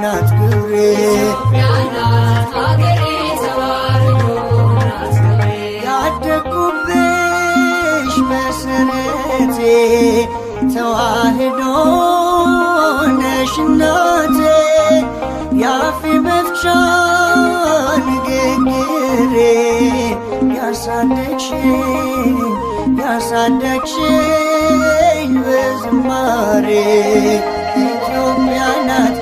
ናት ክብሬ ያደግኩብሽ መሰረቴ ተዋህዶ ነሽ እናቴ ያፌ መፍቻ ንግግሬ ያሳደግሽኝ በዝማሬ ኢትዮጵያ ናት